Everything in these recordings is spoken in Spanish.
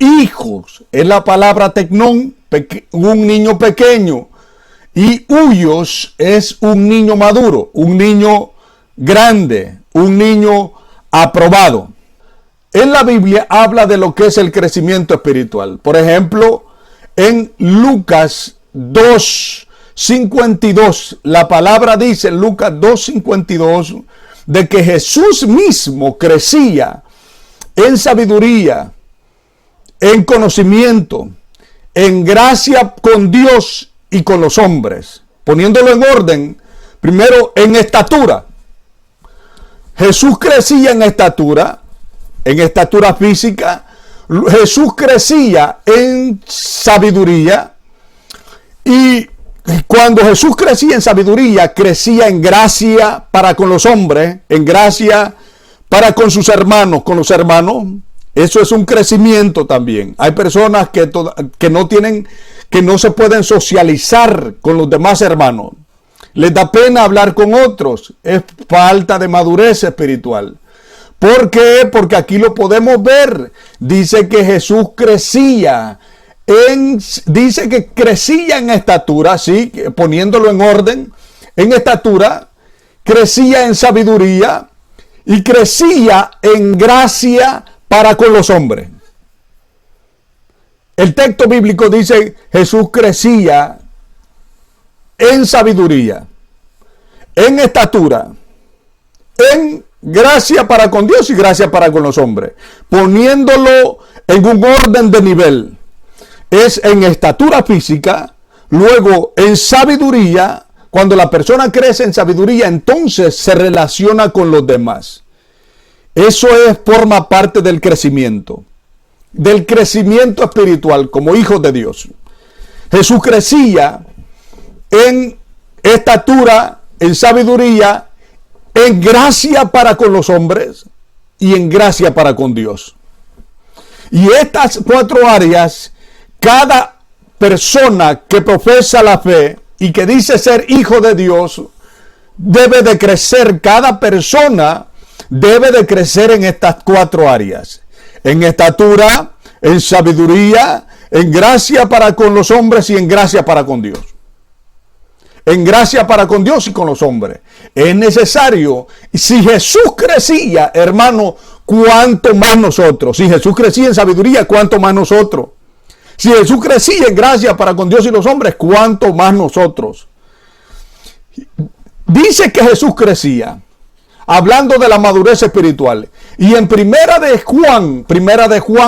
hijos. Es la palabra tecnón, un niño pequeño. Y huyos es un niño maduro, un niño grande, un niño aprobado. En la Biblia habla de lo que es el crecimiento espiritual. Por ejemplo, en Lucas 2:52, la palabra dice en Lucas 2:52 de que Jesús mismo crecía en sabiduría, en conocimiento, en gracia con Dios y con los hombres. Poniéndolo en orden, primero en estatura. Jesús crecía en estatura física. Jesús crecía en sabiduría. Y cuando Jesús crecía en sabiduría, crecía en gracia para con los hombres, en gracia para con sus hermanos, con los hermanos. Eso es un crecimiento también. Hay personas que no se pueden socializar con los demás hermanos. Les da pena hablar con otros. Es falta de madurez espiritual. ¿Por qué? Porque aquí lo podemos ver. Dice que Jesús crecía en estatura, sí, poniéndolo en orden, en estatura, crecía en sabiduría y crecía en gracia para con los hombres. El texto bíblico dice, Jesús crecía en sabiduría, en estatura, en gracia para con Dios y gracia para con los hombres, poniéndolo en un orden de nivel. Es en estatura física, luego en sabiduría. Cuando la persona crece en sabiduría, entonces se relaciona con los demás. Eso forma parte del crecimiento espiritual como hijos de Dios. Jesús crecía en estatura, en sabiduría, en gracia para con los hombres y en gracia para con Dios. Y estas 4 áreas, cada persona que profesa la fe y que dice ser hijo de Dios, debe de crecer. Cada persona debe de crecer en estas 4 áreas. En estatura, en sabiduría, en gracia para con los hombres y en gracia para con Dios. En gracia para con Dios y con los hombres. Es necesario. Si Jesús crecía, hermano, ¿cuánto más nosotros? Si Jesús crecía en sabiduría, ¿cuánto más nosotros? Si Jesús crecía en gracia para con Dios y los hombres, ¿cuánto más nosotros? Dice que Jesús crecía, hablando de la madurez espiritual. Y en Primera de Juan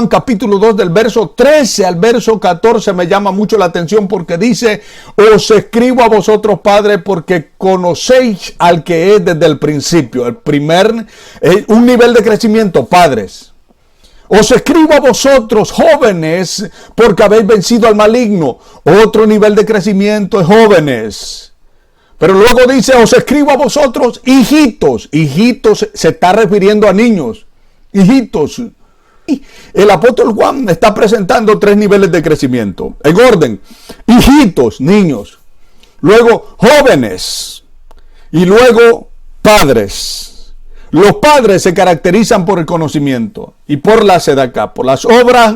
capítulo 2 del verso 13 al verso 14 me llama mucho la atención porque dice, os escribo a vosotros, padres, porque conocéis al que es desde el principio. Un nivel de crecimiento, padres. Os escribo a vosotros, jóvenes, porque habéis vencido al maligno. Otro nivel de crecimiento es jóvenes. Pero luego dice, os escribo a vosotros, hijitos. Hijitos se está refiriendo a niños. Hijitos. El apóstol Juan está presentando 3 niveles de crecimiento. En orden, hijitos, niños. Luego, jóvenes. Y luego, padres. Los padres se caracterizan por el conocimiento y por la sedacá, por las obras.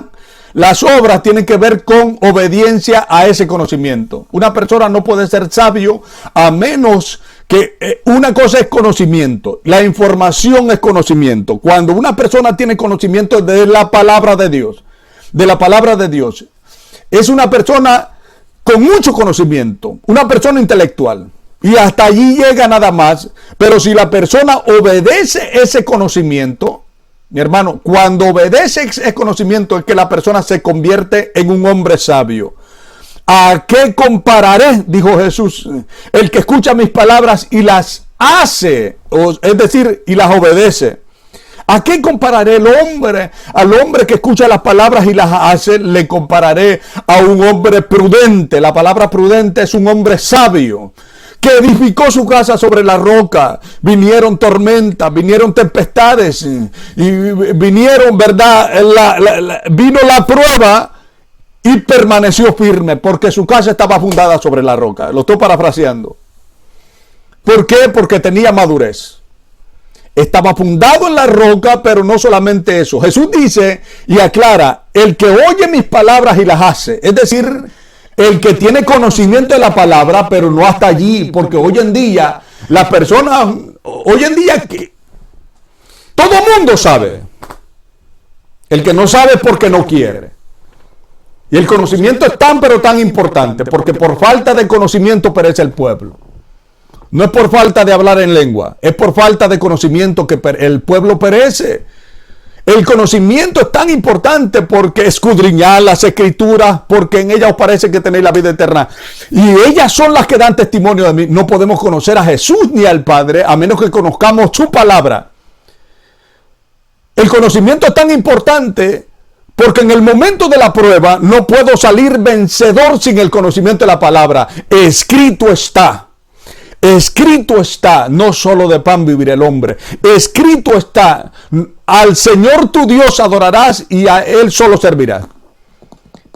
Las obras tienen que ver con obediencia a ese conocimiento. Una persona no puede ser sabio a menos que una cosa es conocimiento. La información es conocimiento. Cuando una persona tiene conocimiento de la palabra de Dios, es una persona con mucho conocimiento, una persona intelectual. Y hasta allí llega nada más. Pero si la persona obedece ese conocimiento, mi hermano, cuando obedece ese conocimiento es que la persona se convierte en un hombre sabio. ¿A qué compararé? Dijo Jesús. El que escucha mis palabras y las hace, es decir, y las obedece. ¿A qué compararé al hombre que escucha las palabras y las hace? Le compararé a un hombre prudente. La palabra prudente es un hombre sabio, que edificó su casa sobre la roca. Vinieron tormentas, vinieron tempestades y vinieron, ¿verdad? Vino la prueba y permaneció firme porque su casa estaba fundada sobre la roca. Lo estoy parafraseando. ¿Por qué? Porque tenía madurez. estaba fundado en la roca, pero no solamente eso. Jesús dice y aclara, el que oye mis palabras y las hace, es decir, el que tiene conocimiento de la palabra, pero no hasta allí, porque hoy en día, las personas, que todo mundo sabe. El que no sabe es porque no quiere. Y el conocimiento es tan pero tan importante, porque por falta de conocimiento perece el pueblo. No es por falta de hablar en lengua, es por falta de conocimiento que el pueblo perece. El conocimiento es tan importante porque escudriñar las escrituras, porque en ellas os parece que tenéis la vida eterna. Y ellas son las que dan testimonio de mí. No podemos conocer a Jesús ni al Padre a menos que conozcamos su palabra. El conocimiento es tan importante porque en el momento de la prueba no puedo salir vencedor sin el conocimiento de la palabra. Escrito está. Escrito está, no solo de pan vivirá el hombre. Escrito está, al Señor tu Dios adorarás y a Él solo servirás.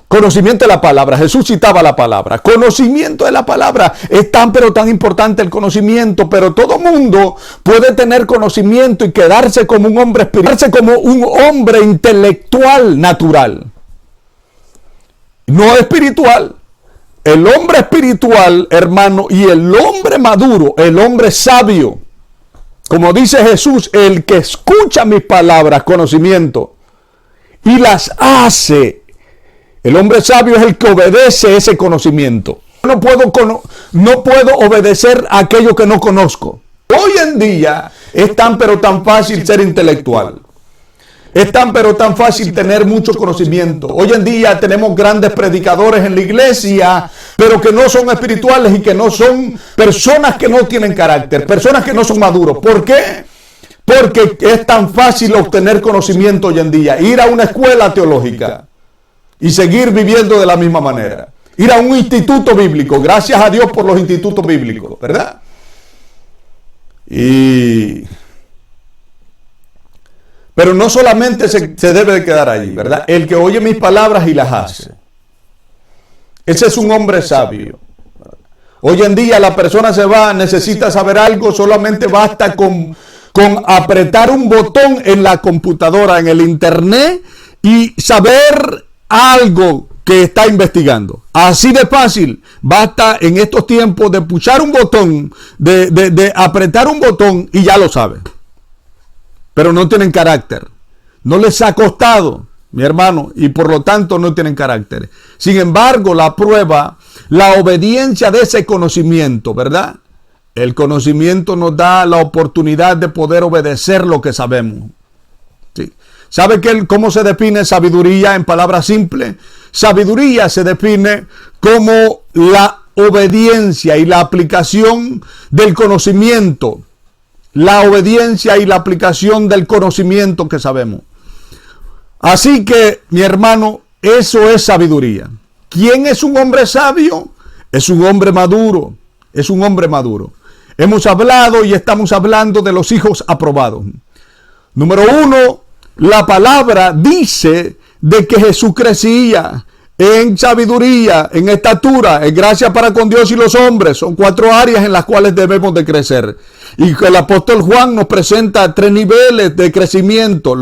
Conocimiento de la palabra. Jesús citaba la palabra. Conocimiento de la palabra. Es tan pero tan importante el conocimiento, pero todo mundo puede tener conocimiento y quedarse como un hombre espiritual, quedarse como un hombre intelectual natural. No espiritual. El hombre espiritual, hermano, y el hombre maduro, el hombre sabio, como dice Jesús, el que escucha mis palabras, conocimiento, y las hace. El hombre sabio es el que obedece ese conocimiento. No puedo obedecer a aquello que no conozco. Hoy en día es tan pero tan fácil ser intelectual. Es tan pero tan fácil tener mucho conocimiento. Hoy en día tenemos grandes predicadores en la iglesia, pero que no son espirituales y que no son personas que no tienen carácter, personas que no son maduros. ¿Por qué? Porque es tan fácil obtener conocimiento hoy en día. Ir a una escuela teológica y seguir viviendo de la misma manera. Ir a un instituto bíblico. Gracias a Dios por los institutos bíblicos, ¿verdad? Pero no solamente se debe de quedar allí, ¿verdad? El que oye mis palabras y las hace. Ese es un hombre sabio. Hoy en día la persona necesita saber algo, solamente basta con apretar un botón en la computadora, en el internet, y saber algo que está investigando. Así de fácil. Basta en estos tiempos de puchar un botón, de apretar un botón y ya lo sabe. Pero no tienen carácter. No les ha costado, mi hermano, y por lo tanto no tienen carácter. Sin embargo, la prueba, la obediencia de ese conocimiento, ¿verdad? El conocimiento nos da la oportunidad de poder obedecer lo que sabemos. ¿Sí? ¿Sabe cómo se define sabiduría en palabras simples? Sabiduría se define como la obediencia y la aplicación del conocimiento. La obediencia y la aplicación del conocimiento que sabemos. Así que, mi hermano, eso es sabiduría. ¿Quién es un hombre sabio? Es un hombre maduro. Es un hombre maduro. Hemos hablado y estamos hablando de los hijos aprobados. Número 1, la palabra dice de que Jesús crecía en sabiduría, en estatura, en gracia para con Dios y los hombres. Son 4 áreas en las cuales debemos de crecer. Y el apóstol Juan nos presenta 3 niveles de crecimiento.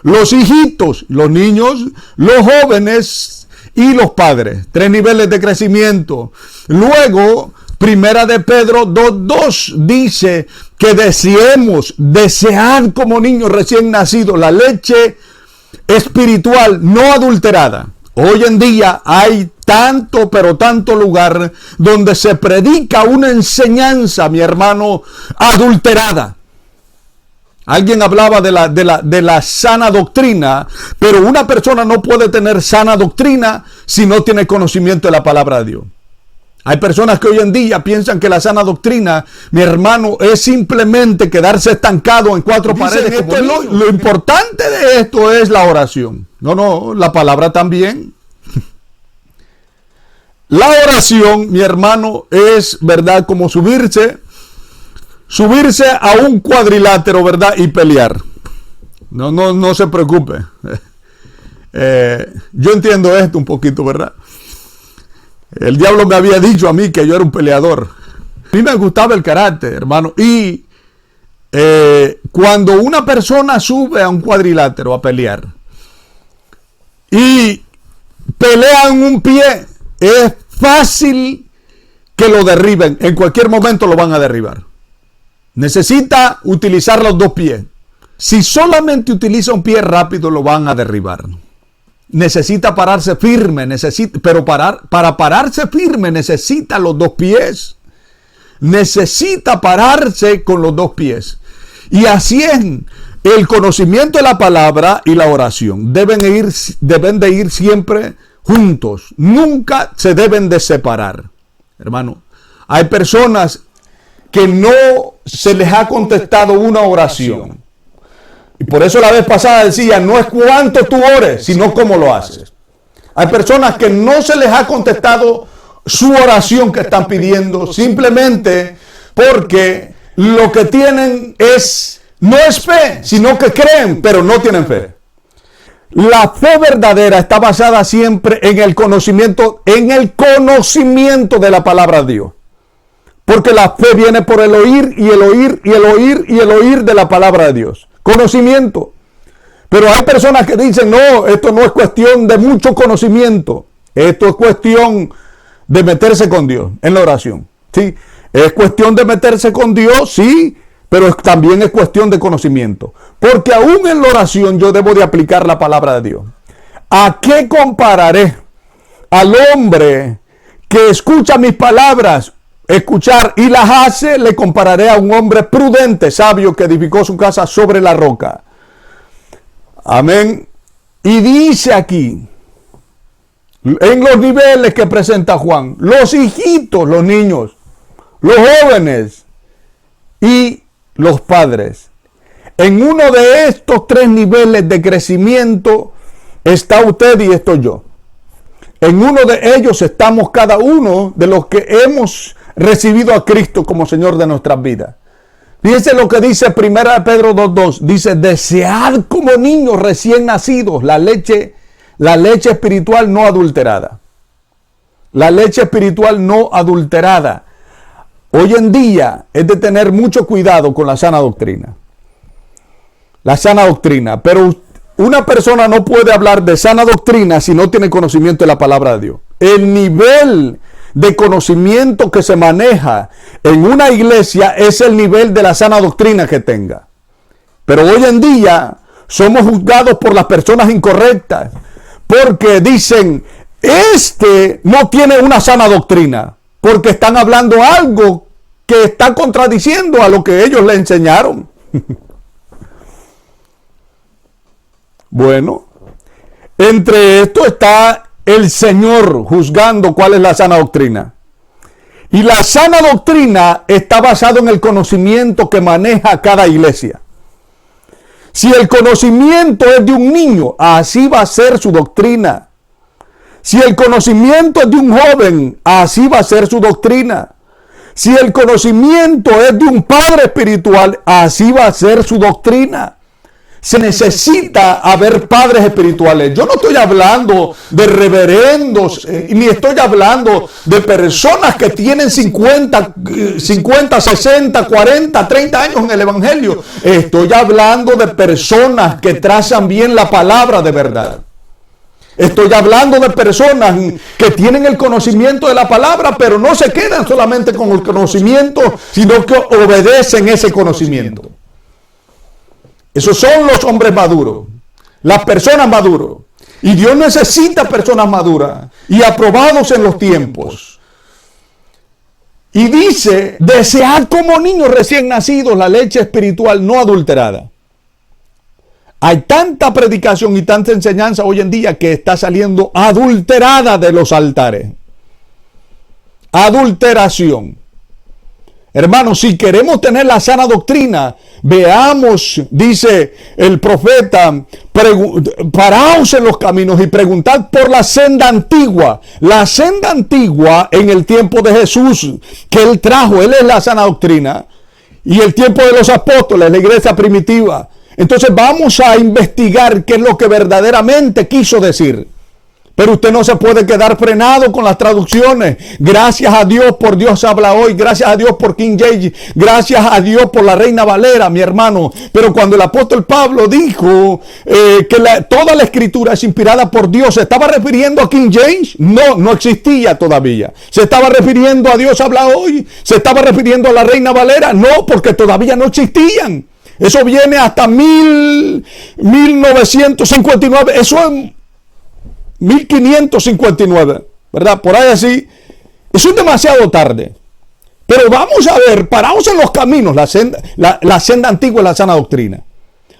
Los hijitos, los niños, los jóvenes y los padres. 3 niveles de crecimiento. Luego, Primera de Pedro 2:2 dice que desear como niños recién nacidos la leche espiritual no adulterada. Hoy en día hay tanto, pero tanto lugar donde se predica una enseñanza, mi hermano, adulterada. Alguien hablaba de la sana doctrina, pero una persona no puede tener sana doctrina si no tiene conocimiento de la palabra de Dios. Hay personas que hoy en día piensan que la sana doctrina, mi hermano, es simplemente quedarse estancado en 4 paredes. Lo importante de esto es la oración. No, la palabra también. La oración, mi hermano, es, ¿verdad? Como subirse a un cuadrilátero, ¿verdad? Y pelear. No se preocupe. Yo entiendo esto un poquito, ¿verdad? El diablo me había dicho a mí que yo era un peleador. A mí me gustaba el carácter, hermano. Y cuando una persona sube a un cuadrilátero a pelear y pelean un pie, es fácil que lo derriben. En cualquier momento lo van a derribar. Necesita utilizar los dos pies. Si solamente utiliza un pie, rápido lo van a derribar. Necesita pararse firme, pero para pararse firme necesita los dos pies. Necesita pararse con los dos pies. Y así es, el conocimiento de la palabra y la oración deben de ir siempre juntos. Nunca se deben de separar. Hermano, hay personas que no se les ha contestado una oración. Y por eso la vez pasada decía, no es cuánto tú ores, sino cómo lo haces. Hay personas que no se les ha contestado su oración que están pidiendo, simplemente porque lo que tienen no es fe, sino que creen, pero no tienen fe. La fe verdadera está basada siempre en el conocimiento de la palabra de Dios. Porque la fe viene por el oír y el oír y el oír y el oír de la palabra de Dios. Conocimiento. Pero hay personas que dicen, no, esto no es cuestión de mucho conocimiento. Esto es cuestión de meterse con Dios en la oración. ¿Sí? Es cuestión de meterse con Dios, sí, pero también es cuestión de conocimiento. Porque aún en la oración yo debo de aplicar la palabra de Dios. ¿A qué compararé al hombre que escucha mis palabras? Escuchar y las hace, le compararé a un hombre prudente, sabio, que edificó su casa sobre la roca. Amén. Y dice aquí, en los niveles que presenta Juan, los hijitos, los niños, los jóvenes y los padres. En uno de estos tres niveles de crecimiento está usted y estoy yo. En uno de ellos estamos cada uno de los que hemos recibido a Cristo como Señor de nuestras vidas. Fíjense lo que dice 1 Pedro 2:2. Dice, desead como niños recién nacidos la leche espiritual no adulterada. La leche espiritual no adulterada. Hoy en día es de tener mucho cuidado con la sana doctrina. La sana doctrina. Pero una persona no puede hablar de sana doctrina si no tiene conocimiento de la palabra de Dios. El nivel de conocimiento que se maneja en una iglesia es el nivel de la sana doctrina que tenga. Pero hoy en día somos juzgados por las personas incorrectas porque dicen, este no tiene una sana doctrina, porque están hablando algo que está contradiciendo a lo que ellos le enseñaron. Bueno, entre esto está el Señor juzgando cuál es la sana doctrina. Y la sana doctrina está basada en el conocimiento que maneja cada iglesia. Si el conocimiento es de un niño, así va a ser su doctrina. Si el conocimiento es de un joven, así va a ser su doctrina. Si el conocimiento es de un padre espiritual, así va a ser su doctrina. Se necesita haber padres espirituales. Yo no estoy hablando de reverendos, ni estoy hablando de personas que tienen 50, 60, 40, 30 años en el Evangelio. Estoy hablando de personas que trazan bien la palabra de verdad. Estoy hablando de personas que tienen el conocimiento de la palabra, pero no se quedan solamente con el conocimiento, sino que obedecen ese conocimiento. Esos son los hombres maduros, las personas maduras. Y Dios necesita personas maduras y aprobados en los tiempos. Y dice, desead como niños recién nacidos la leche espiritual no adulterada. Hay tanta predicación y tanta enseñanza hoy en día que está saliendo adulterada de los altares. Adulteración. Hermanos, si queremos tener la sana doctrina, veamos, dice el profeta, paraos en los caminos y preguntad por la senda antigua. La senda antigua en el tiempo de Jesús, que Él trajo, Él es la sana doctrina. Y el tiempo de los apóstoles, la iglesia primitiva. Entonces vamos a investigar qué es lo que verdaderamente quiso decir. Pero usted no se puede quedar frenado con las traducciones. Gracias a Dios por Dios habla hoy. Gracias a Dios por King James. Gracias a Dios por la Reina Valera, mi hermano. Pero cuando el apóstol Pablo dijo que toda la escritura es inspirada por Dios, ¿se estaba refiriendo a King James? No, no existía todavía. ¿Se estaba refiriendo a Dios habla hoy? ¿Se estaba refiriendo a la Reina Valera? No, porque todavía no existían. Eso viene hasta 1959. Eso es 1559, ¿verdad? Por ahí así. Eso es demasiado tarde. Pero vamos a ver, paraos en los caminos, la senda antigua es la sana doctrina.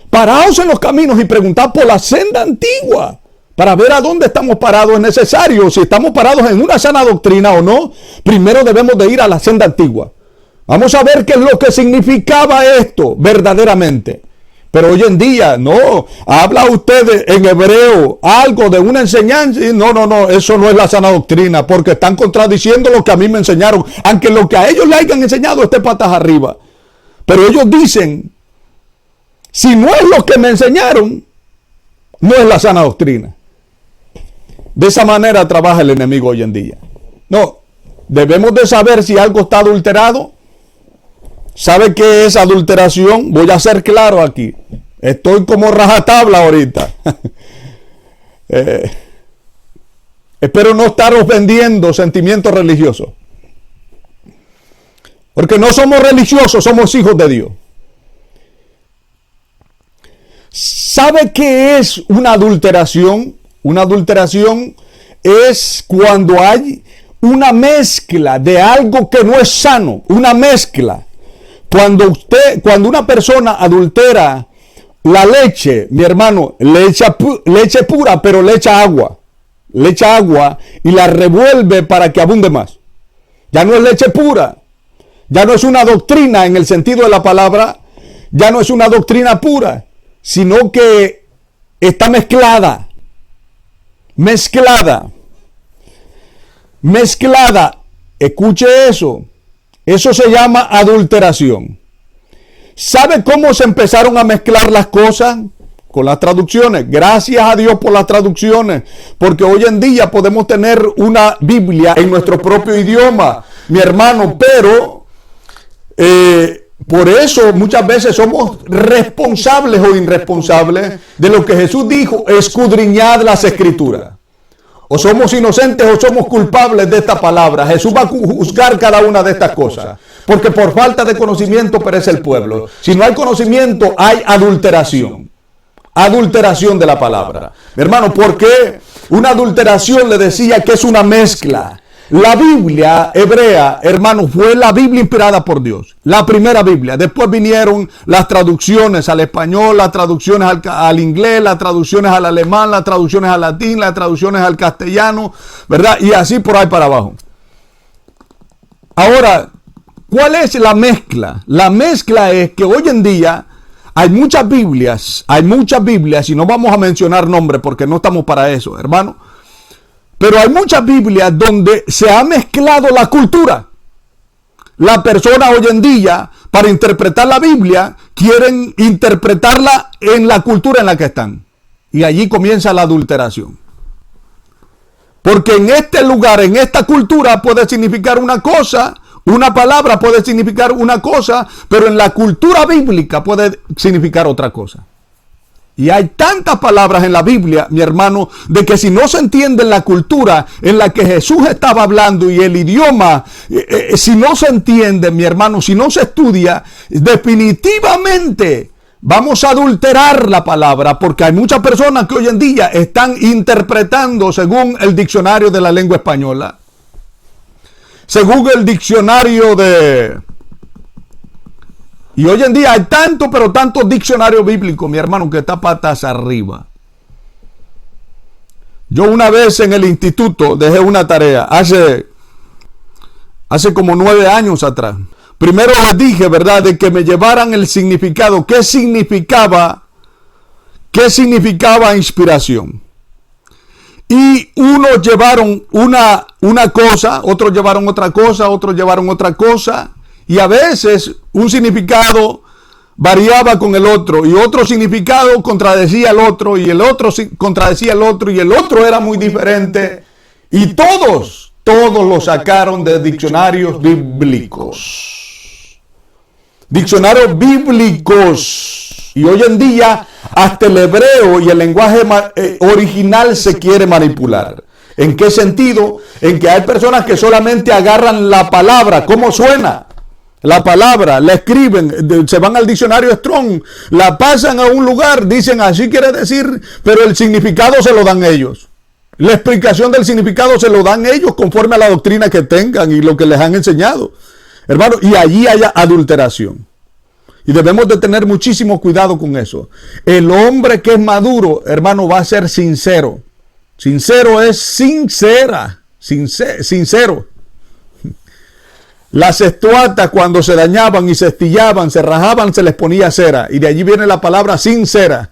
Paraos en los caminos y preguntad por la senda antigua, para ver a dónde estamos parados. Es necesario, si estamos parados en una sana doctrina o no, primero debemos de ir a la senda antigua. Vamos a ver qué es lo que significaba esto verdaderamente. Pero hoy en día, no, habla usted en hebreo algo de una enseñanza. No, eso no es la sana doctrina, porque están contradiciendo lo que a mí me enseñaron, aunque lo que a ellos le hayan enseñado esté patas arriba. Pero ellos dicen, si no es lo que me enseñaron, no es la sana doctrina. De esa manera trabaja el enemigo hoy en día. No, debemos de saber si algo está adulterado. ¿Sabe qué es adulteración? Voy a ser claro aquí. Estoy como rajatabla ahorita. Espero no estar ofendiendo sentimientos religiosos. Porque no somos religiosos, somos hijos de Dios. ¿Sabe qué es una adulteración? Una adulteración es cuando hay una mezcla de algo que no es sano. Una mezcla. Cuando una persona adultera la leche, mi hermano, leche pura, pero le echa agua y la revuelve para que abunde más. Ya no es leche pura, ya no es una doctrina en el sentido de la palabra, ya no es una doctrina pura, sino que está mezclada. Escuche eso. Eso se llama adulteración. ¿Sabe cómo se empezaron a mezclar las cosas? Con las traducciones. Gracias a Dios por las traducciones. Porque hoy en día podemos tener una Biblia en nuestro propio idioma, mi hermano. Pero por eso muchas veces somos responsables o irresponsables de lo que Jesús dijo: escudriñad las escrituras. O somos inocentes o somos culpables de esta palabra. Jesús va a juzgar cada una de estas cosas. Porque por falta de conocimiento perece el pueblo. Si no hay conocimiento, hay adulteración. Adulteración de la palabra. Mi hermano, ¿por qué? Una adulteración le decía que es una mezcla. La Biblia hebrea, hermano, fue la Biblia inspirada por Dios. La primera Biblia. Después vinieron las traducciones al español, las traducciones al inglés, las traducciones al alemán, las traducciones al latín, las traducciones al castellano, ¿verdad? Y así por ahí para abajo. Ahora, ¿cuál es la mezcla? La mezcla es que hoy en día hay muchas Biblias, y no vamos a mencionar nombres porque no estamos para eso, hermano. Pero hay muchas Biblias donde se ha mezclado la cultura. La persona hoy en día, para interpretar la Biblia, quieren interpretarla en la cultura en la que están. Y allí comienza la adulteración. Porque en este lugar, en esta cultura, puede significar una cosa, una palabra puede significar una cosa, pero en la cultura bíblica puede significar otra cosa. Y hay tantas palabras en la Biblia, mi hermano, de que si no se entiende la cultura en la que Jesús estaba hablando y el idioma, si no se entiende, mi hermano, si no se estudia, definitivamente vamos a adulterar la palabra, porque hay muchas personas que hoy en día están interpretando según el diccionario de la lengua española, según el diccionario de... Y hoy en día hay tanto, pero tanto diccionario bíblico, mi hermano, que está patas arriba. Yo una vez en el instituto dejé una tarea, hace como 9 años atrás. Primero les dije, ¿verdad?, de que me llevaran el significado, qué significaba inspiración. Y unos llevaron una cosa, otros llevaron otra cosa, otros llevaron otra cosa. Y a veces un significado variaba con el otro, y otro significado contradecía al otro, y el otro contradecía al otro, y el otro era muy diferente, y todos lo sacaron de diccionarios bíblicos. Diccionarios bíblicos. Y hoy en día hasta el hebreo y el lenguaje original se quiere manipular. ¿En qué sentido? En que hay personas que solamente agarran la palabra, cómo suena la palabra, la escriben, se van al diccionario Strong, la pasan a un lugar, dicen así quiere decir, pero el significado se lo dan ellos. La explicación del significado se lo dan ellos conforme a la doctrina que tengan y lo que les han enseñado. Hermano, y allí haya adulteración. Y debemos de tener muchísimo cuidado con eso. El hombre que es maduro, hermano, va a ser sincero. Sincero es sincera, sincero. Las estuatas cuando se dañaban y se estillaban, se rajaban, se les ponía cera. Y de allí viene la palabra sincera.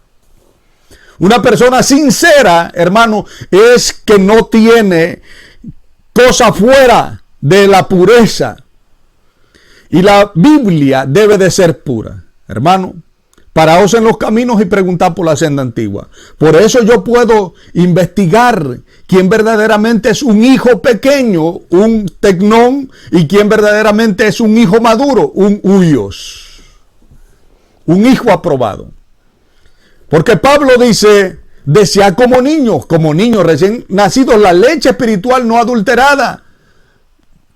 Una persona sincera, hermano, es que no tiene cosa fuera de la pureza. Y la Biblia debe de ser pura. Hermano, paraos en los caminos y preguntad por la senda antigua. Por eso yo puedo investigar quién verdaderamente es un hijo pequeño, un tecnón, y quién verdaderamente es un hijo maduro, un huios. Un hijo aprobado. Porque Pablo dice, desead como niños recién nacidos, la leche espiritual no adulterada.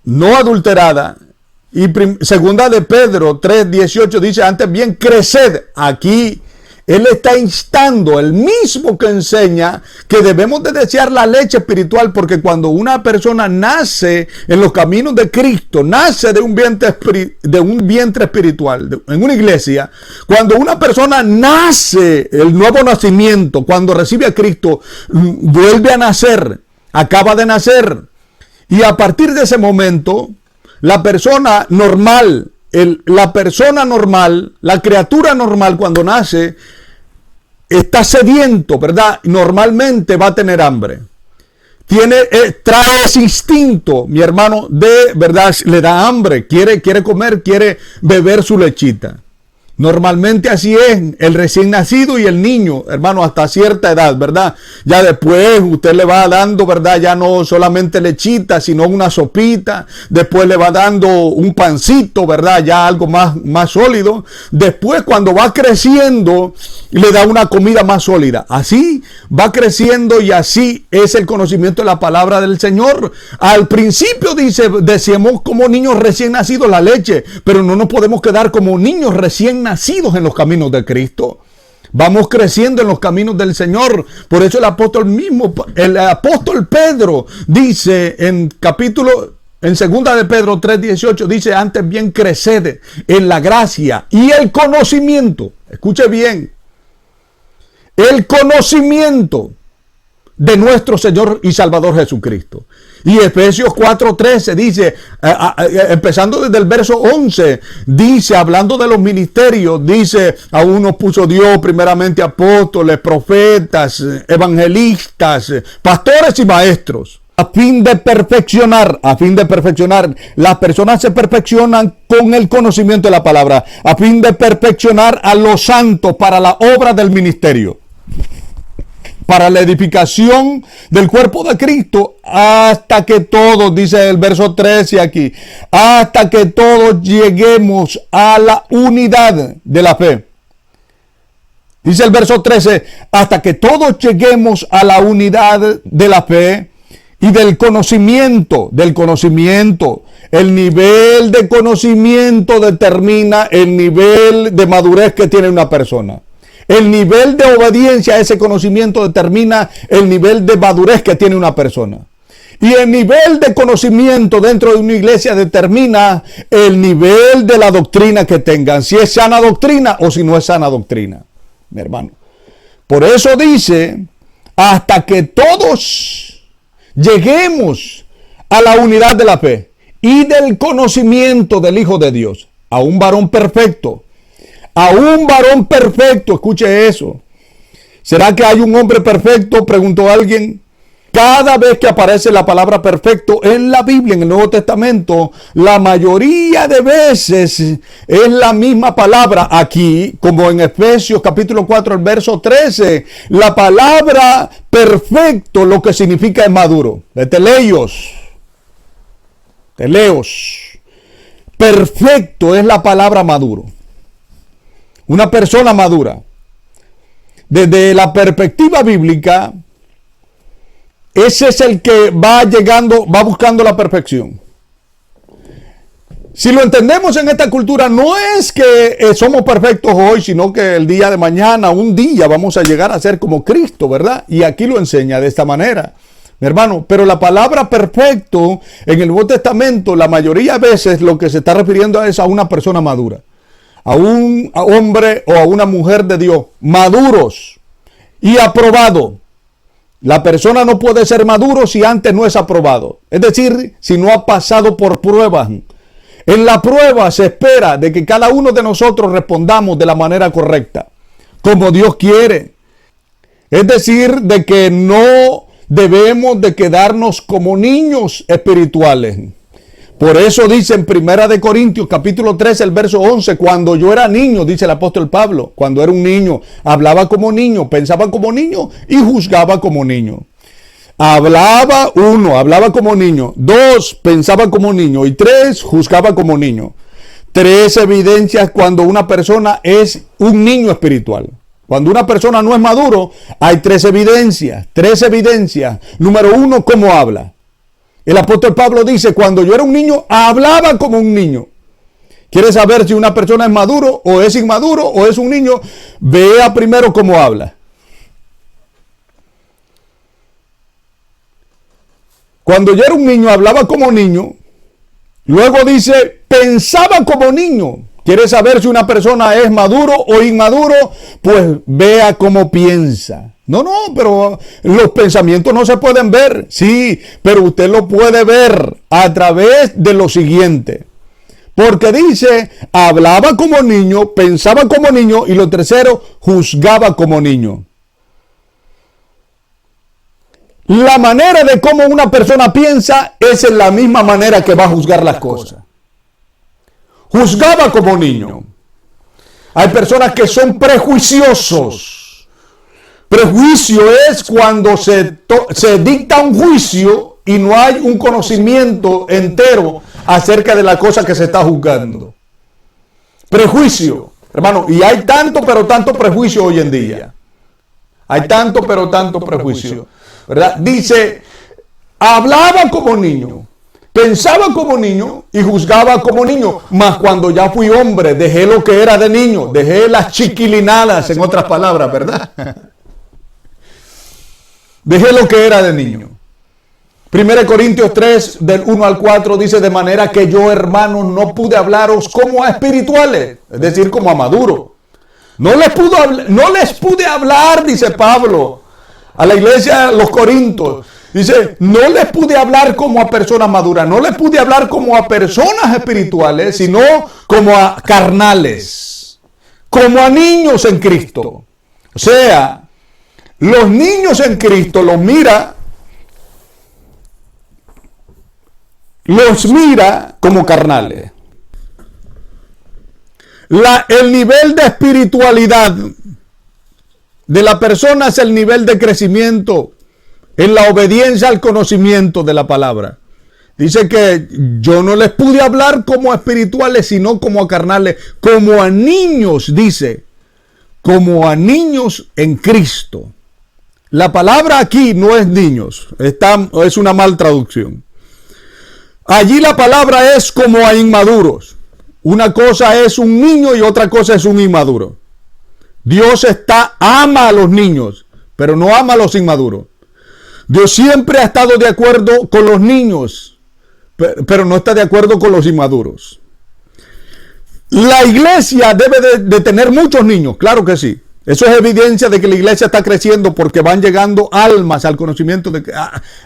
No adulterada. Y segunda de Pedro 3:18 dice, antes bien creced. Aquí él está instando, el mismo que enseña que debemos de desear la leche espiritual, porque cuando una persona nace en los caminos de Cristo, nace de un vientre espiritual, en una iglesia, cuando una persona nace, el nuevo nacimiento, cuando recibe a Cristo, vuelve a nacer, acaba de nacer, y a partir de ese momento, la persona normal, la criatura normal cuando nace, está sediento, ¿verdad? Normalmente va a tener hambre. Trae ese instinto, mi hermano, de verdad, le da hambre, quiere comer, quiere beber su lechita. Normalmente así es el recién nacido y el niño, hermano, hasta cierta edad, ¿verdad? Ya después usted le va dando, ¿verdad? Ya no solamente lechita, sino una sopita. Después le va dando un pancito, ¿verdad? Ya algo más sólido. Después, cuando va creciendo, le da una comida más sólida. Así va creciendo y así es el conocimiento de la palabra del Señor. Al principio decíamos como niños recién nacidos la leche, pero no nos podemos quedar como niños recién nacidos en los caminos de Cristo. Vamos creciendo en los caminos del Señor. Por eso el apóstol Pedro dice en segunda de Pedro 3:18, dice, antes bien creced en la gracia y el conocimiento. Escuche bien. El conocimiento de nuestro Señor y Salvador Jesucristo. Y Efesios 4:13 dice, empezando desde el verso 11, dice, hablando de los ministerios, dice, a unos puso Dios primeramente apóstoles, profetas, evangelistas, pastores y maestros, a fin de perfeccionar, las personas se perfeccionan con el conocimiento de la palabra, a fin de perfeccionar a los santos para la obra del ministerio, para la edificación del cuerpo de Cristo, hasta que todos, dice el verso 13 aquí, hasta que todos lleguemos a la unidad de la fe. Dice el verso 13, hasta que todos lleguemos a la unidad de la fe y del conocimiento. El nivel de conocimiento determina el nivel de madurez que tiene una persona. El nivel de obediencia a ese conocimiento determina el nivel de madurez que tiene una persona. Y el nivel de conocimiento dentro de una iglesia determina el nivel de la doctrina que tengan. Si es sana doctrina o si no es sana doctrina, mi hermano. Por eso dice, hasta que todos lleguemos a la unidad de la fe y del conocimiento del Hijo de Dios, a un varón perfecto. A un varón perfecto, escuche eso. ¿Será que hay un hombre perfecto? Preguntó alguien. Cada vez que aparece la palabra perfecto en la Biblia, en el Nuevo Testamento, la mayoría de veces es la misma palabra. Aquí, como en Efesios capítulo 4, el verso 13, la palabra perfecto lo que significa es maduro. De teleios. Perfecto es la palabra maduro. Una persona madura. Desde la perspectiva bíblica, ese es el que va buscando la perfección. Si lo entendemos en esta cultura, no es que somos perfectos hoy, sino que el día de mañana, un día vamos a llegar a ser como Cristo, ¿verdad? Y aquí lo enseña de esta manera, mi hermano. Pero la palabra perfecto en el Nuevo Testamento, la mayoría de veces lo que se está refiriendo es a una persona madura, a un hombre o a una mujer de Dios, maduros y aprobado. La persona no puede ser maduro si antes no es aprobado. Es decir, si no ha pasado por pruebas. En la prueba se espera de que cada uno de nosotros respondamos de la manera correcta, como Dios quiere. Es decir, de que no debemos de quedarnos como niños espirituales. Por eso dice en 1 Corintios capítulo 3, el verso 11, cuando yo era niño, dice el apóstol Pablo, cuando era un niño, hablaba como niño, pensaba como niño y juzgaba como niño. Hablaba como niño. 2, pensaba como niño. Y 3, juzgaba como niño. 3 evidencias cuando una persona es un niño espiritual. Cuando una persona no es maduro, hay 3 evidencias. 3 evidencias. Número 1, ¿cómo habla? El apóstol Pablo dice, cuando yo era un niño, hablaba como un niño. ¿Quieres saber si una persona es maduro o es inmaduro o es un niño? Vea primero cómo habla. Cuando yo era un niño, hablaba como niño. Luego dice, pensaba como niño. ¿Quieres saber si una persona es maduro o inmaduro? Pues vea cómo piensa. No, pero los pensamientos no se pueden ver. Sí, pero usted lo puede ver a través de lo siguiente. Porque dice, hablaba como niño, pensaba como niño y lo tercero, juzgaba como niño. La manera de cómo una persona piensa es en la misma manera que va a juzgar las cosas. Juzgaba como niño. Hay personas que son prejuiciosos. Prejuicio es cuando se dicta un juicio y no hay un conocimiento entero acerca de la cosa que se está juzgando. Prejuicio, hermano, y hay tanto prejuicio hoy en día. Hay tanto prejuicio, ¿verdad? Dice, hablaba como niño, pensaba como niño y juzgaba como niño. Mas cuando ya fui hombre, dejé lo que era de niño, dejé las chiquilinadas, en otras palabras, ¿verdad? Dejé lo que era de niño. 1 Corintios 3, del 1 al 4, dice, de manera que yo, hermanos, no pude hablaros como a espirituales, es decir, como a maduros. No les pude hablar, dice Pablo, a la iglesia de los Corintios. Dice, no les pude hablar como a personas maduras, no les pude hablar como a personas espirituales, sino como a carnales, como a niños en Cristo. O sea, los niños en Cristo los mira como carnales. El nivel de espiritualidad de la persona es el nivel de crecimiento en la obediencia al conocimiento de la palabra. Dice que yo no les pude hablar como a espirituales, sino como a carnales, como a niños, dice, como a niños en Cristo. La palabra aquí no es niños, es una mal traducción. Allí la palabra es como a inmaduros. Una cosa es un niño y otra cosa es un inmaduro. Dios ama a los niños, pero no ama a los inmaduros. Dios siempre ha estado de acuerdo con los niños, pero no está de acuerdo con los inmaduros. La iglesia debe de tener muchos niños, claro que sí. Eso es evidencia de que la iglesia está creciendo porque van llegando almas al conocimiento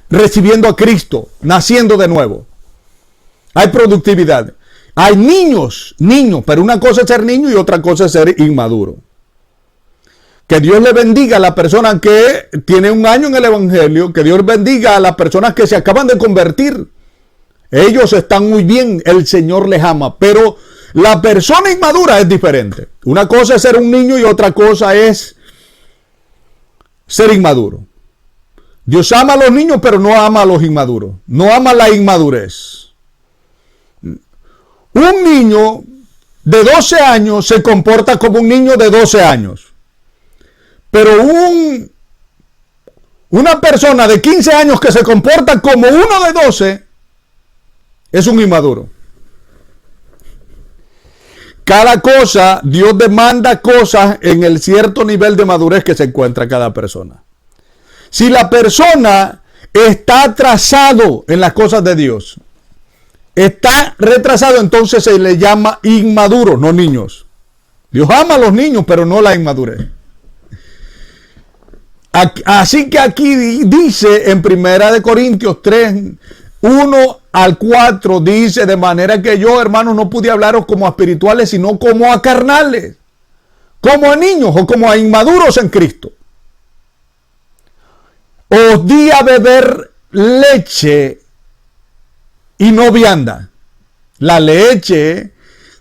recibiendo a Cristo, naciendo de nuevo. Hay productividad. Hay niños, pero una cosa es ser niño y otra cosa es ser inmaduro. Que Dios le bendiga a la persona que tiene un año en el evangelio, que Dios bendiga a las personas que se acaban de convertir. Ellos están muy bien, el Señor les ama, pero la persona inmadura es diferente. Una cosa es ser un niño y otra cosa es ser inmaduro. Dios ama a los niños, pero no ama a los inmaduros. No ama la inmadurez. Un niño de 12 años se comporta como un niño de 12 años. Pero una persona de 15 años que se comporta como uno de 12 es un inmaduro. Cada cosa, Dios demanda cosas en el cierto nivel de madurez que se encuentra cada persona. Si la persona está atrasado en las cosas de Dios, está retrasado, entonces se le llama inmaduro, no niños. Dios ama a los niños, pero no la inmadurez. Así que aquí dice en 1 Corintios 3, 1 al 4, dice, de manera que yo, hermanos, no pude hablaros como a espirituales, sino como a carnales, como a niños o como a inmaduros en Cristo. Os di a beber leche y no vianda. La leche,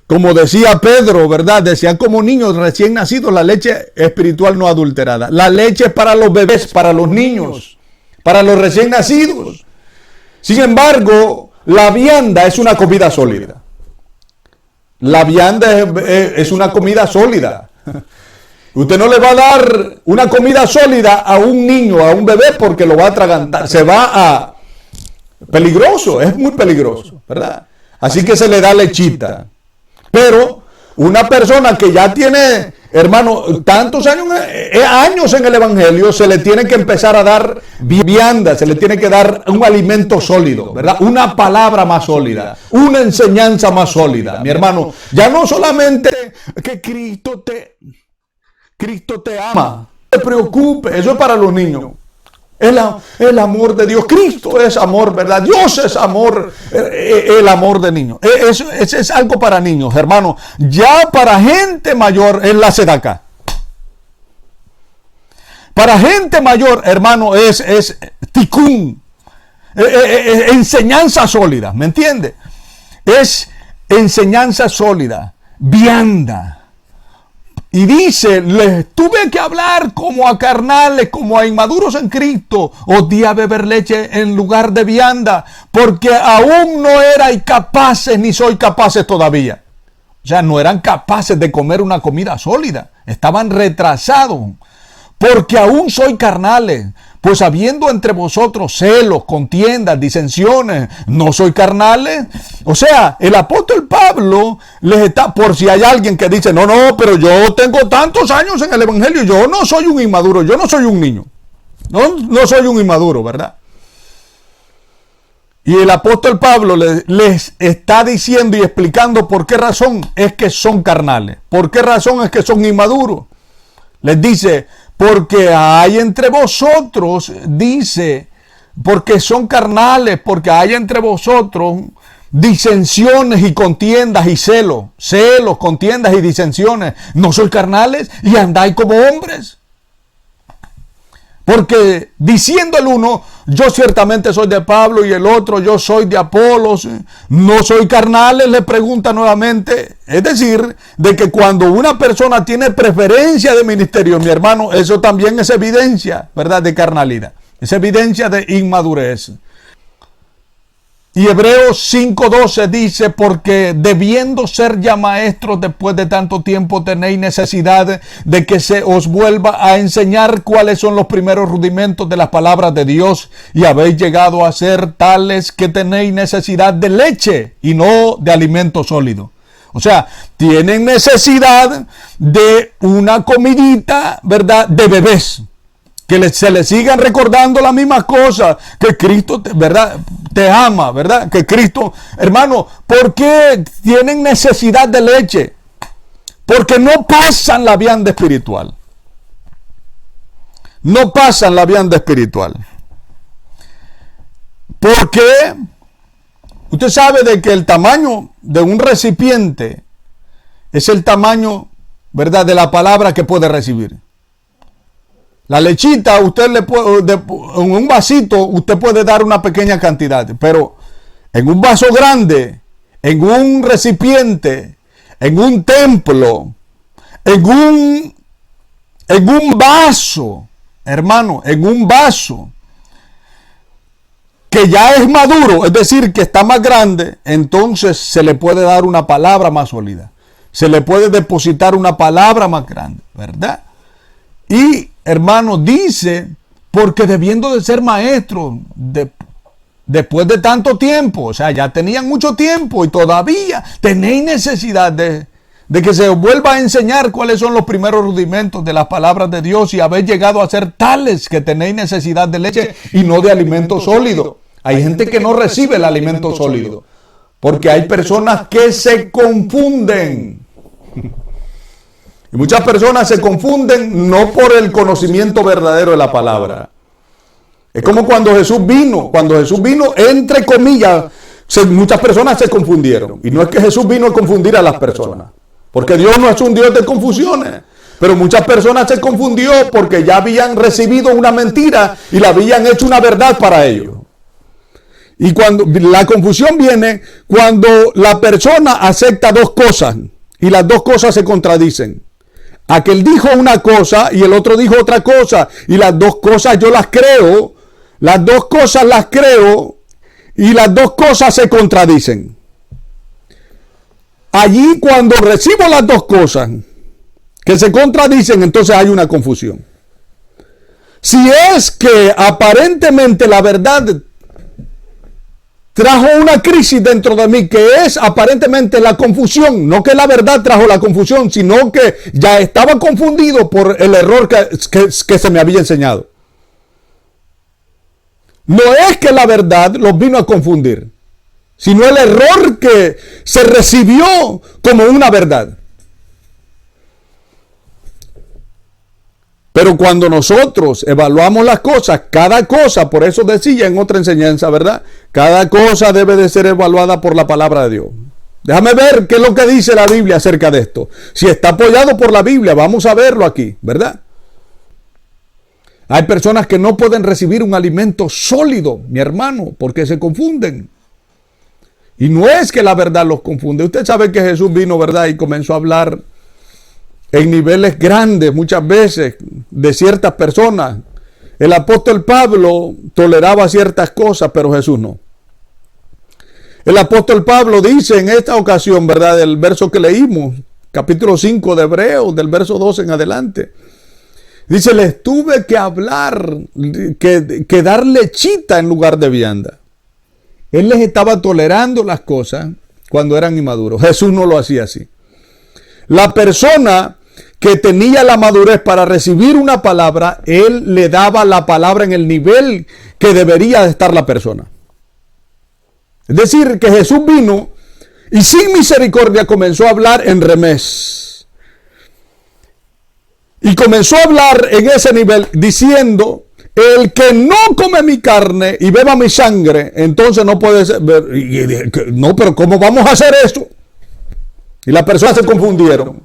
como decía Pedro, ¿verdad? Decían como niños recién nacidos, la leche espiritual no adulterada. La leche es para los bebés, para los niños, para los recién nacidos. Sin embargo, la vianda es una comida sólida. La vianda es una comida sólida. Usted no le va a dar una comida sólida a un niño, a un bebé, porque lo va a atragantar. Se va a... Peligroso, es muy peligroso, ¿verdad? Así que se le da lechita. Pero una persona que ya tiene, hermano, tantos años en el evangelio, se le tiene que empezar a dar vianda, se le tiene que dar un alimento sólido, ¿verdad? Una palabra más sólida, una enseñanza más sólida, mi hermano. Ya no solamente que Cristo te ama, no te preocupe, eso es para los niños. El amor de Dios, Cristo es amor, ¿verdad? Dios es amor, el amor de niños. Eso es algo para niños, hermano. Ya para gente mayor es la sedaca. Para gente mayor, hermano, es ticún. Enseñanza sólida, ¿me entiende? Es enseñanza sólida, vianda. Y dice, les tuve que hablar como a carnales, como a inmaduros en Cristo. Os di a beber leche en lugar de vianda, porque aún no erais capaces, ni soy capaces todavía. O sea, no eran capaces de comer una comida sólida. Estaban retrasados. Porque aún soy carnales. Pues habiendo entre vosotros celos, contiendas, disensiones, ¿no soy carnales? O sea, el apóstol Pablo les está, por si hay alguien que dice, no, pero yo tengo tantos años en el evangelio, yo no soy un inmaduro, yo no soy un niño. No soy un inmaduro, ¿verdad? Y el apóstol Pablo les está diciendo y explicando por qué razón es que son carnales, por qué razón es que son inmaduros. Les dice, porque hay entre vosotros, dice, porque son carnales, porque hay entre vosotros disensiones y contiendas y celos, contiendas y disensiones. ¿No sois carnales y andáis como hombres? Porque diciendo el uno, yo ciertamente soy de Pablo, y el otro, yo soy de Apolos, no soy carnales, le pregunta nuevamente. Es decir, de que cuando una persona tiene preferencia de ministerio, mi hermano, eso también es evidencia, ¿verdad?, de carnalidad. Es evidencia de inmadurez. Y Hebreos 5:12 dice, porque debiendo ser ya maestros después de tanto tiempo, tenéis necesidad de que se os vuelva a enseñar cuáles son los primeros rudimentos de las palabras de Dios, y habéis llegado a ser tales que tenéis necesidad de leche y no de alimento sólido. O sea, tienen necesidad de una comidita, ¿verdad?, de bebés. Que se le sigan recordando las mismas cosas, que Cristo, ¿verdad?, te ama, ¿verdad? Que Cristo, hermano, ¿por qué tienen necesidad de leche? Porque no pasan la vianda espiritual. No pasan la vianda espiritual. Porque usted sabe de que el tamaño de un recipiente es el tamaño, ¿verdad?, de la palabra que puede recibir. La lechita, usted le puede, en un vasito, usted puede dar una pequeña cantidad, pero en un vaso grande, en un recipiente, en un templo, en un vaso, hermano, en un vaso que ya es maduro, es decir, que está más grande, entonces se le puede dar una palabra más sólida. Se le puede depositar una palabra más grande, ¿verdad? Y, hermano, dice, porque debiendo de ser maestro, después de tanto tiempo, o sea, ya tenían mucho tiempo y todavía tenéis necesidad de que se vuelva a enseñar cuáles son los primeros rudimentos de las palabras de Dios y habéis llegado a ser tales que tenéis necesidad de leche y no de alimento sólido. Hay gente que no recibe el alimento sólido porque hay personas que se confunden. Y muchas personas se confunden no por el conocimiento verdadero de la palabra. Es como cuando Jesús vino, entre comillas, muchas personas se confundieron. Y no es que Jesús vino a confundir a las personas, porque Dios no es un Dios de confusiones. Pero muchas personas se confundió porque ya habían recibido una mentira y la habían hecho una verdad para ellos. Y cuando la confusión viene cuando la persona acepta dos cosas y las dos cosas se contradicen. Aquel dijo una cosa y el otro dijo otra cosa y las dos cosas yo las creo, las dos cosas las creo y las dos cosas se contradicen. Allí cuando recibo las dos cosas que se contradicen, entonces hay una confusión. Si es que aparentemente la verdad trajo una crisis dentro de mí, que es aparentemente la confusión, no que la verdad trajo la confusión, sino que ya estaba confundido por el error que se me había enseñado. No es que la verdad los vino a confundir, sino el error que se recibió como una verdad. Pero cuando nosotros evaluamos las cosas, cada cosa, por eso decía en otra enseñanza, ¿verdad? Cada cosa debe de ser evaluada por la palabra de Dios. Déjame ver qué es lo que dice la Biblia acerca de esto. Si está apoyado por la Biblia, vamos a verlo aquí, ¿verdad? Hay personas que no pueden recibir un alimento sólido, mi hermano, porque se confunden. Y no es que la verdad los confunde. Usted sabe que Jesús vino, ¿verdad? Y comenzó a hablar en niveles grandes muchas veces de ciertas personas. El apóstol Pablo toleraba ciertas cosas, pero Jesús no. El apóstol Pablo dice en esta ocasión, ¿verdad? Del verso que leímos, capítulo 5 de Hebreos, del verso 12 en adelante. Dice, les tuve que hablar, que dar lechita en lugar de vianda. Él les estaba tolerando las cosas cuando eran inmaduros. Jesús no lo hacía así. La persona que tenía la madurez para recibir una palabra, él le daba la palabra en el nivel que debería de estar la persona. Es decir, que Jesús vino y sin misericordia comenzó a hablar en remés. Y comenzó a hablar en ese nivel diciendo, el que no come mi carne y beba mi sangre, entonces no puede ser. No, pero ¿cómo vamos a hacer eso? Y las personas se confundieron.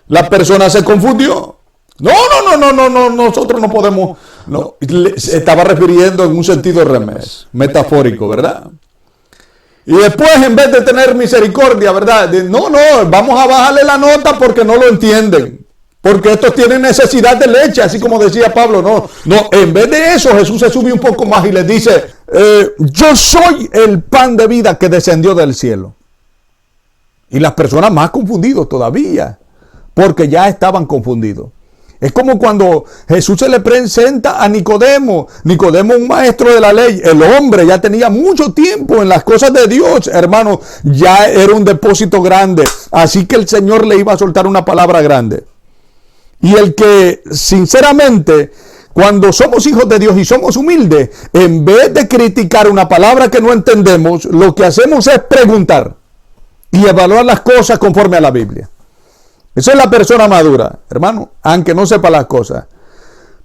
La persona se confundió. No, nosotros no podemos. No, se estaba refiriendo en un sentido remés, metafórico, ¿verdad? Y después, en vez de tener misericordia, ¿verdad? Vamos a bajarle la nota porque no lo entienden. Porque estos tienen necesidad de leche, así como decía Pablo. No, en vez de eso, Jesús se subió un poco más y les dice, yo soy el pan de vida que descendió del cielo. Y las personas más confundidos todavía, porque ya estaban confundidos. Es como cuando Jesús se le presenta a Nicodemo. Nicodemo, un maestro de la ley. El hombre ya tenía mucho tiempo en las cosas de Dios, hermano. Ya era un depósito grande. Así que el Señor le iba a soltar una palabra grande. Y el que, sinceramente, cuando somos hijos de Dios y somos humildes, en vez de criticar una palabra que no entendemos, lo que hacemos es preguntar y evaluar las cosas conforme a la Biblia. Esa es la persona madura, hermano, aunque no sepa las cosas.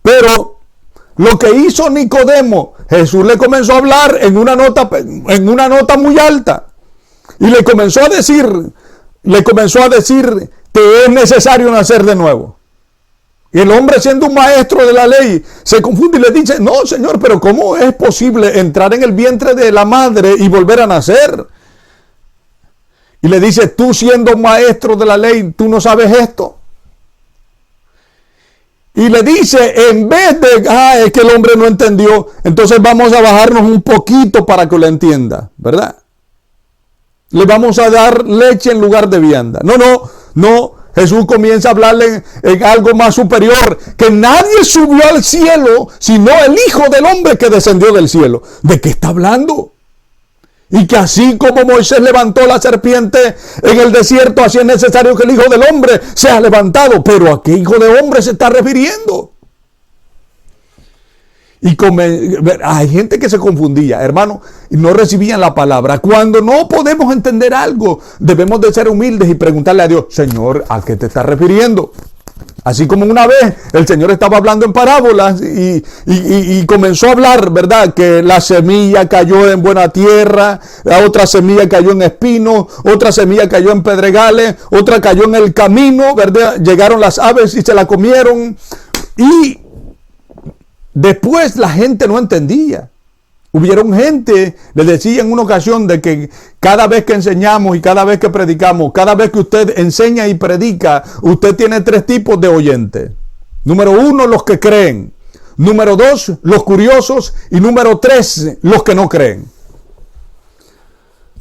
Pero lo que hizo Nicodemo, Jesús le comenzó a hablar en una nota muy alta. Y le comenzó a decir que es necesario nacer de nuevo. El hombre, siendo un maestro de la ley, se confunde y le dice: no, Señor, pero ¿cómo es posible entrar en el vientre de la madre y volver a nacer? Y le dice: tú, siendo maestro de la ley, ¿tú no sabes esto? Y le dice, en vez de, es que el hombre no entendió, entonces vamos a bajarnos un poquito para que lo entienda, ¿verdad? Le vamos a dar leche en lugar de vianda. No. Jesús comienza a hablarle en algo más superior, que nadie subió al cielo, sino el Hijo del Hombre que descendió del cielo. ¿De qué está hablando? Y que así como Moisés levantó la serpiente en el desierto, así es necesario que el Hijo del Hombre sea levantado. Pero ¿a qué Hijo de Hombre se está refiriendo? Y hay gente que se confundía, hermano, y no recibían la palabra. Cuando no podemos entender algo, debemos de ser humildes y preguntarle a Dios: Señor, ¿a qué te estás refiriendo? Así como una vez el Señor estaba hablando en parábolas y comenzó a hablar, ¿verdad? Que la semilla cayó en buena tierra, la otra semilla cayó en espinos, otra semilla cayó en pedregales, otra cayó en el camino, ¿verdad? Llegaron las aves y se la comieron. Y después la gente no entendía. Hubieron gente, les decía en una ocasión, de que cada vez que enseñamos y cada vez que predicamos, cada vez que usted enseña y predica, usted tiene 3 tipos de oyentes. Número 1, los que creen. Número 2, los curiosos. Y número 3, los que no creen.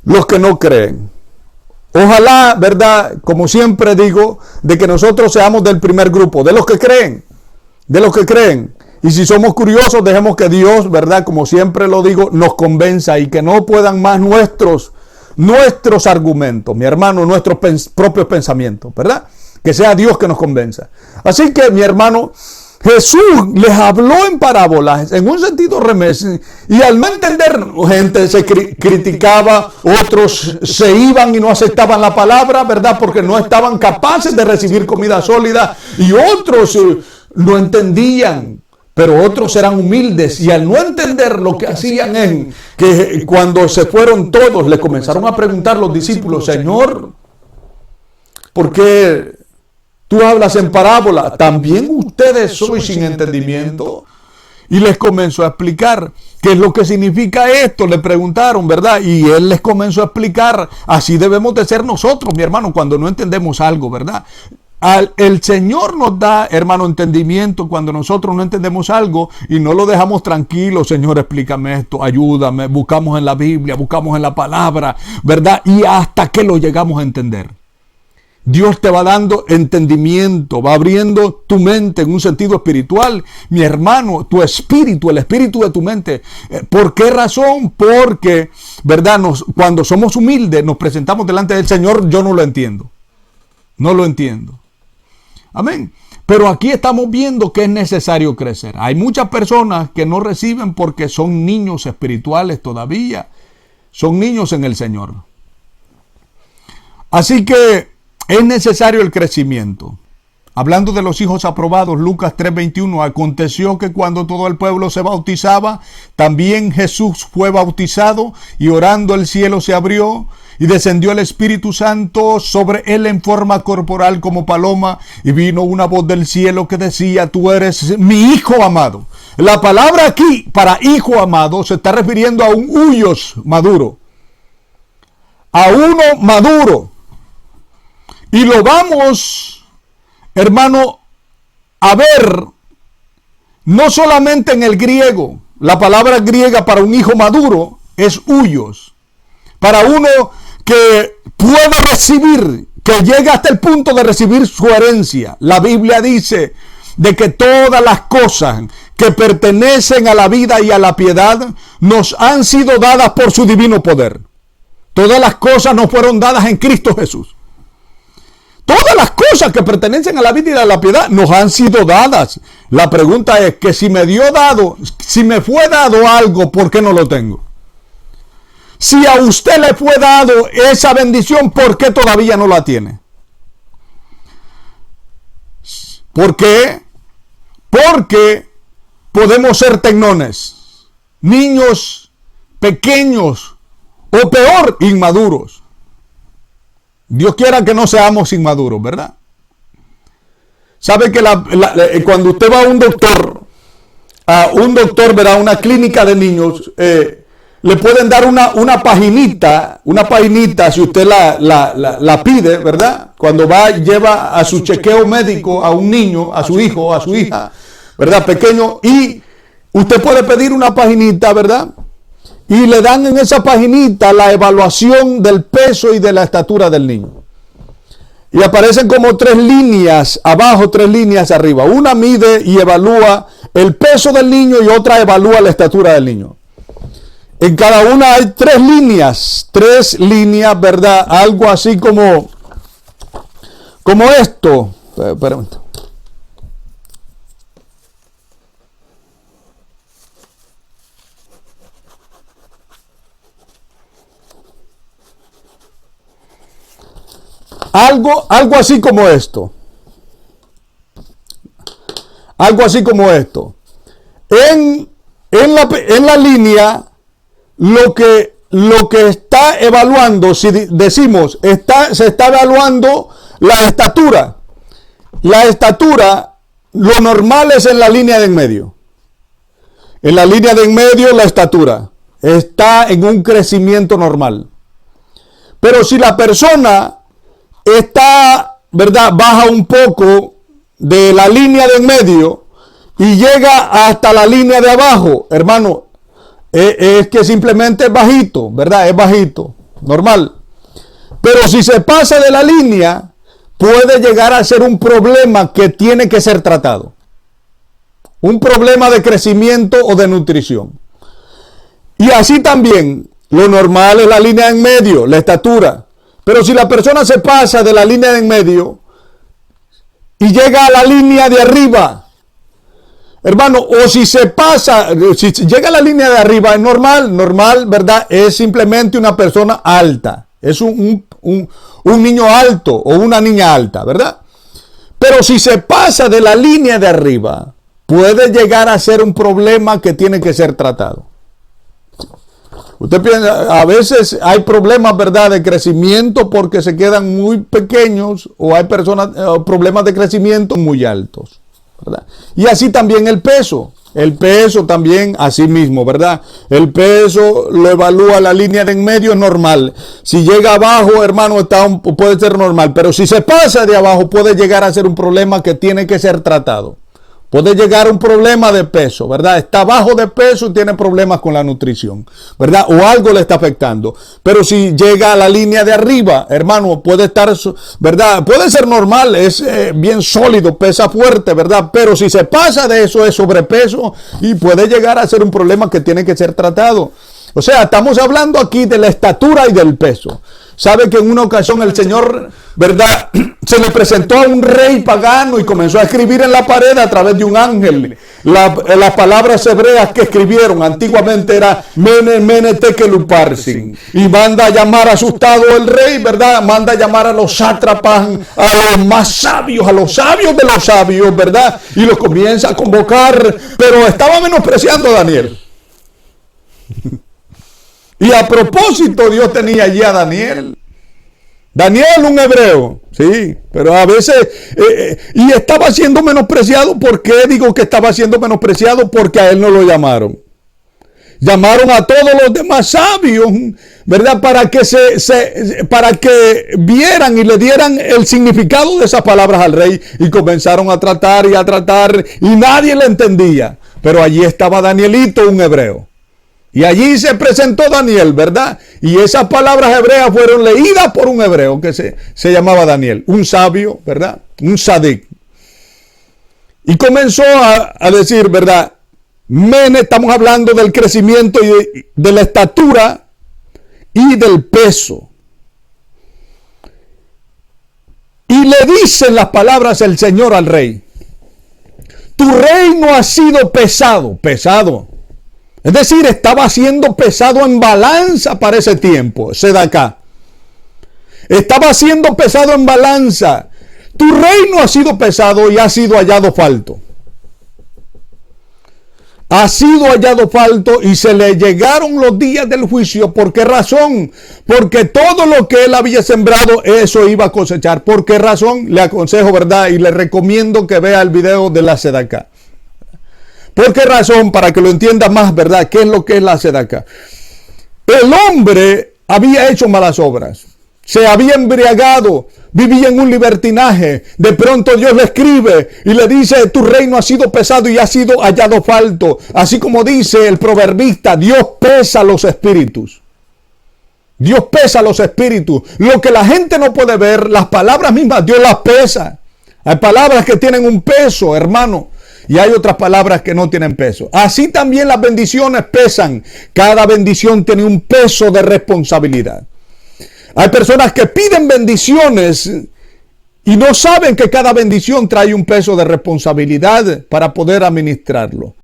Los que no creen. Ojalá, ¿verdad? Como siempre digo, de que nosotros seamos del primer grupo, de los que creen. De los que creen. Y si somos curiosos, dejemos que Dios, ¿verdad? Como siempre lo digo, nos convenza y que no puedan más nuestros argumentos, mi hermano, nuestros propios pensamientos, ¿verdad? Que sea Dios que nos convenza. Así que, mi hermano, Jesús les habló en parábolas, en un sentido remes, y al no entender, gente se criticaba, otros se iban y no aceptaban la palabra, ¿verdad? Porque no estaban capaces de recibir comida sólida, y otros no entendían. Pero otros eran humildes y al no entender lo que hacían es que cuando se fueron todos le comenzaron a preguntar los discípulos: Señor, ¿por qué tú hablas en parábola? ¿También ustedes sois sin entendimiento? Y les comenzó a explicar qué es lo que significa esto. Le preguntaron, ¿verdad? Y él les comenzó a explicar: así debemos de ser nosotros, mi hermano, cuando no entendemos algo, ¿verdad? El Señor nos da, hermano, entendimiento cuando nosotros no entendemos algo y no lo dejamos tranquilo. Señor, explícame esto, ayúdame, buscamos en la Biblia, buscamos en la palabra, ¿verdad? Y hasta que lo llegamos a entender. Dios te va dando entendimiento, va abriendo tu mente en un sentido espiritual. Mi hermano, tu espíritu, el espíritu de tu mente. ¿Por qué razón? Porque, ¿verdad? Cuando somos humildes, nos presentamos delante del Señor. Yo no lo entiendo. No lo entiendo. Amén. Pero aquí estamos viendo que es necesario crecer. Hay muchas personas que no reciben porque son niños espirituales todavía. Son niños en el Señor. Así que es necesario el crecimiento. Hablando de los hijos aprobados, Lucas 3:21, aconteció que cuando todo el pueblo se bautizaba, también Jesús fue bautizado, y orando el cielo se abrió, y descendió el Espíritu Santo sobre él en forma corporal como paloma, y vino una voz del cielo que decía: tú eres mi hijo amado. La palabra aquí para hijo amado se está refiriendo a un huyos maduro, a uno maduro. Y lo vamos, hermano, a ver, no solamente en el griego. La palabra griega para un hijo maduro es huyos. Para uno que puede recibir, que llega hasta el punto de recibir su herencia. La Biblia dice de que todas las cosas que pertenecen a la vida y a la piedad nos han sido dadas por su divino poder. Todas las cosas nos fueron dadas en Cristo Jesús. Todas las cosas que pertenecen a la vida y a la piedad nos han sido dadas. La pregunta es que si me fue dado algo, ¿por qué no lo tengo? Si a usted le fue dado esa bendición, ¿por qué todavía no la tiene? ¿Por qué? Porque podemos ser tecnones, niños pequeños o peor, inmaduros. Dios quiera que no seamos inmaduros, ¿verdad? Sabe que cuando usted va a un doctor, verá, una clínica de niños, le pueden dar una paginita, si usted la pide, ¿verdad? Cuando lleva a su chequeo médico a un niño, a su hijo, a su hija, ¿verdad? Pequeño, y usted puede pedir una paginita, ¿verdad? Y le dan en esa paginita la evaluación del peso y de la estatura del niño. Y aparecen como 3 líneas abajo, 3 líneas arriba. Una mide y evalúa el peso del niño y otra evalúa la estatura del niño. En cada una hay 3 líneas, ¿verdad? Algo así como esto. Espera. Algo así como esto. Algo así como esto. En la línea, lo que está evaluando, si decimos, se está evaluando la estatura. La estatura, lo normal es en la línea de en medio. En la línea de en medio, la estatura está en un crecimiento normal. Pero si la persona está, ¿verdad?, baja un poco de la línea de en medio y llega hasta la línea de abajo, hermano, es que simplemente es bajito, ¿verdad? Es bajito, normal. Pero si se pasa de la línea, puede llegar a ser un problema que tiene que ser tratado. Un problema de crecimiento o de nutrición. Y así también, lo normal es la línea en medio, la estatura. Pero si la persona se pasa de la línea de en medio y llega a la línea de arriba, hermano, o si se pasa, si llega a la línea de arriba, es normal, ¿verdad? Es simplemente una persona alta. Es un niño alto o una niña alta, ¿verdad? Pero si se pasa de la línea de arriba, puede llegar a ser un problema que tiene que ser tratado. Usted piensa, a veces hay problemas, ¿verdad?, de crecimiento porque se quedan muy pequeños, o hay problemas de crecimiento muy altos, ¿verdad? Y así también el peso también así mismo, ¿verdad? El peso lo evalúa la línea de en medio, es normal. Si llega abajo, hermano, puede ser normal, pero si se pasa de abajo puede llegar a ser un problema que tiene que ser tratado. Puede llegar a un problema de peso, ¿verdad? Está bajo de peso y tiene problemas con la nutrición, ¿verdad? O algo le está afectando. Pero si llega a la línea de arriba, hermano, puede estar, ¿verdad? Puede ser normal, es bien sólido, pesa fuerte, ¿verdad? Pero si se pasa de eso, es sobrepeso y puede llegar a ser un problema que tiene que ser tratado. O sea, estamos hablando aquí de la estatura y del peso. Sabe que en una ocasión el Señor, ¿verdad?, se le presentó a un rey pagano y comenzó a escribir en la pared a través de un ángel. Las palabras hebreas que escribieron antiguamente era Mene, Mene, Tekel, Upharsin. Y manda a llamar asustado el rey, ¿verdad? Manda a llamar a los sátrapas, a los más sabios, a los sabios de los sabios, ¿verdad? Y los comienza a convocar, pero estaba menospreciando a Daniel. Y a propósito, Dios tenía allí a Daniel. Daniel, un hebreo, sí, pero a veces, y estaba siendo menospreciado. ¿Por qué digo que estaba siendo menospreciado? Porque a él no lo llamaron. Llamaron a todos los demás sabios, ¿verdad? Para que vieran y le dieran el significado de esas palabras al rey. Y comenzaron a tratar y nadie le entendía. Pero allí estaba Danielito, un hebreo. Y allí se presentó Daniel, ¿verdad? Y esas palabras hebreas fueron leídas por un hebreo que se llamaba Daniel, un sabio, ¿verdad? Un sadik. Y comenzó a decir, ¿verdad? Estamos hablando del crecimiento y de la estatura y del peso. Y le dicen las palabras el Señor al rey: tu reino ha sido pesado. Es decir, estaba siendo pesado en balanza para ese tiempo, Sedacá. Estaba siendo pesado en balanza. Tu reino ha sido pesado y ha sido hallado falto. ha sido hallado falto y se le llegaron los días del juicio. ¿Por qué razón? Porque todo lo que él había sembrado, eso iba a cosechar. ¿Por qué razón? Le aconsejo, ¿verdad? Y le recomiendo que vea el video de la Sedaká. ¿Por qué razón? Para que lo entienda más, ¿verdad? ¿Qué es lo que es la Sedaká? El hombre había hecho malas obras. Se había embriagado, vivía en un libertinaje. De pronto Dios le escribe y le dice: tu reino ha sido pesado y ha sido hallado falto. Así como dice el proverbista, Dios pesa los espíritus. Dios pesa los espíritus. Lo que la gente no puede ver, las palabras mismas, Dios las pesa. Hay palabras que tienen un peso, hermano, y hay otras palabras que no tienen peso. Así también las bendiciones pesan. Cada bendición tiene un peso de responsabilidad. Hay personas que piden bendiciones y no saben que cada bendición trae un peso de responsabilidad para poder administrarlo.